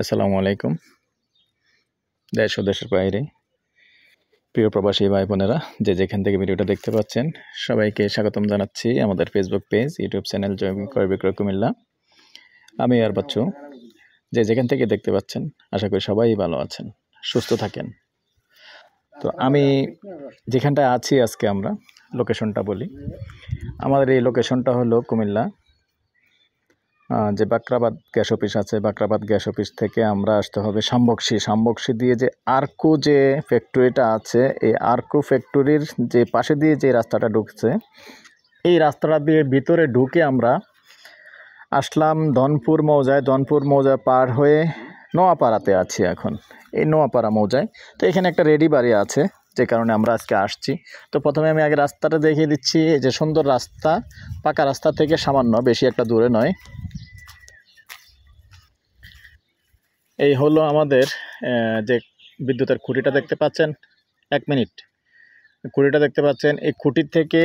আসসালামু আলাইকুম। দেশ ও দেশের বাইরে প্রিয় প্রবাসী ভাই বোনেরা, যে যেখান থেকে ভিডিওটা দেখতে পাচ্ছেন, সবাইকে স্বাগতম জানাচ্ছি আমাদের ফেসবুক পেজ, ইউটিউব চ্যানেল জমি ক্রয় বিক্রয় কুমিল্লা। আমি আর বাচ্চু। যে যেখান থেকে দেখতে পাচ্ছেন, আশা করি সবাই ভালো আছেন, সুস্থ থাকেন। তো আমি যেখানটায় আছি আজকে, আমরা লোকেশনটা বলি। আমাদের এই লোকেশনটা হলো কুমিল্লা, যে বাকরাবাদ গ্যাস অফিস আছে, বাকরাবাদ গ্যাস অফিস থেকে আমরা আসতে হবে শামবকশি দিয়ে যে আরকু যে ফ্যাক্টরিটা আছে, এই আরকু ফ্যাক্টরির যে পাশে দিয়ে যে রাস্তাটা ঢুকছে, এই রাস্তাটা দিয়ে ভিতরে ঢুকে আমরা আসলাম ধনপুর মৌজায় পার হয়ে নোয়াপাড়াতে আছি এখন, এই নোয়াপাড়া মৌজায়। তো এখানে একটা রেডি বাড়ি আছে, যে কারণে আমরা আজকে আসছি। তো প্রথমে আমি আগে রাস্তাটা দেখিয়ে দিচ্ছি। এই যে সুন্দর রাস্তা, পাকা রাস্তা থেকে সামান্য বেশি একটা দূরে নয়। এই হলো আমাদের যে বিদ্যুতের খুঁটিটা দেখতে পাচ্ছেন, 1 মিনিট, খুঁটিটা দেখতে পাচ্ছেন। এই খুঁটির থেকে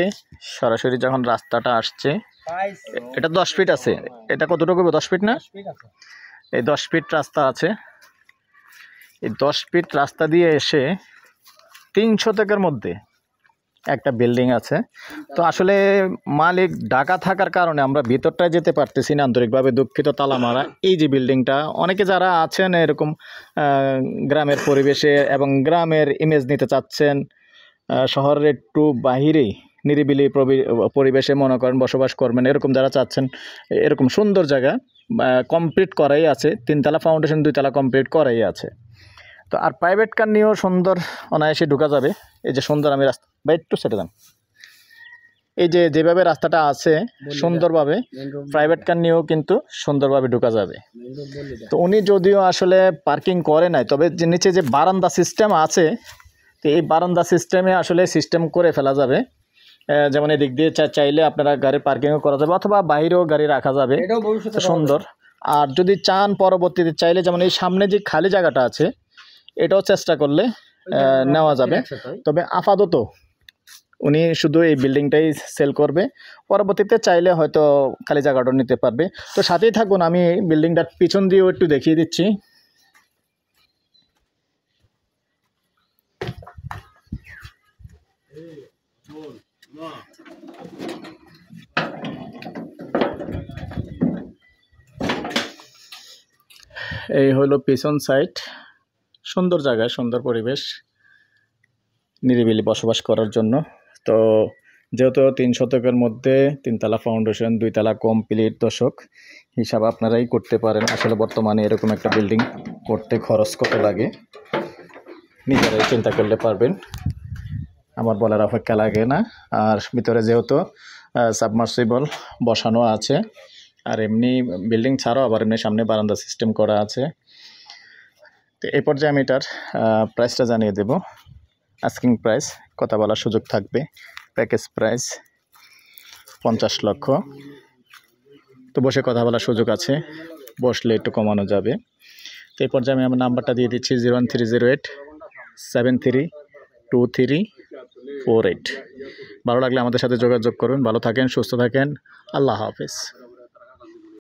সরাসরি যখন রাস্তাটা আসছে, এটা 10 ফিট আছে। এটা কতটুকু? 10 ফিট না? এই 10 ফিট রাস্তা আছে। এই 10 ফিট রাস্তা দিয়ে এসে 3 শতকের মধ্যে একটা বিল্ডিং আছে। তো আসলে মালিক ঢাকা থাকার কারণে আমরা ভিতরটায় যেতে পারতেছি না, আন্তরিকভাবে দুঃখিত। তালামারা এই যে বিল্ডিংটা, অনেকে যারা আছেন এরকম গ্রামের পরিবেশে এবং গ্রামের ইমেজ নিতে চাচ্ছেন, শহরের একটু বাহিরেই নিরিবিলি পরিবেশে মনে করেন বসবাস করবেন, এরকম যারা চাচ্ছেন, এরকম সুন্দর জায়গা কমপ্লিট করাই আছে। 3 তলা ফাউন্ডেশন, 2 তলা কমপ্লিট করাই আছে। তো আর প্রাইভেট কার নিয়েও সুন্দর অনায়াসে ঢোকা যাবে। এই যে সুন্দর, আমি রাস্তা বা একটু সেটে যান, এই যে যেভাবে রাস্তাটা আছে সুন্দরভাবে প্রাইভেট কার নিয়েও কিন্তু সুন্দরভাবে ঢোকা যাবে। তো উনি যদিও আসলে পার্কিং করে নাই, তবে যে নিচে যে বারান্দা সিস্টেম আছে, তো এই বারান্দা সিস্টেমে আসলে সিস্টেম করে ফেলা যাবে। যেমন এদিক দিয়ে চাইলে আপনারা গাড়ি পার্কিংও করা যাবে, অথবা বাইরেও গাড়ি রাখা যাবে, সুন্দর। আর যদি চান পরবর্তীতে চাইলে, যেমন এই সামনে যে খালি জায়গাটা আছে, এটাও চেষ্টা করলে নেওয়া যাবে। তবে আপাতত উনি শুধু এই বিল্ডিংটাই সেল করবে, পরবর্তীতে চাইলে হয়তো খালি জায়গাটা নিতে পারবে। তো সাথেই থাকুন, আমি বিল্ডিংটার পিছন দিয়েও একটু দেখিয়ে দিচ্ছি। এই হলো পিছন সাইড, সুন্দর জায়গায়, সুন্দর পরিবেশ, নিরিবিলি বসবাস করার জন্য। তো যেহেতু 3 শতকের মধ্যে 3 তলা ফাউন্ডেশন, 2 তলা কমপ্লিট, দর্শক হিসাব আপনারাই করতে পারেন আসলে বর্তমানে এরকম একটা বিল্ডিং করতে খরচ কত লাগে, নিজেরাই চিন্তা করলে পারবেন, আমার বলার অপেক্ষা লাগে না। আর ভিতরে যেহেতু সাবমার্সিবল বসানো আছে, আর এমনি বিল্ডিং ছাড়াও আবার এমনি সামনে বারান্দা সিস্টেম করা আছে। তো এই পর্যায়ে আমি এটার প্রাইসটা জানিয়ে দেব। আস্কিং প্রাইস, কথা বলার সুযোগ থাকবে। প্যাকেজ প্রাইস 50 লক্ষ। তো বসে কথা বলার সুযোগ আছে, বসলে একটু কমানো যাবে। তো এই পর্যায়ে আমি আমার নাম্বারটা দিয়ে দিচ্ছি, 01308 732348। ভালো লাগলে আমাদের সাথে যোগাযোগ করুন। ভালো থাকেন, সুস্থ থাকেন, আল্লাহ হাফেজ।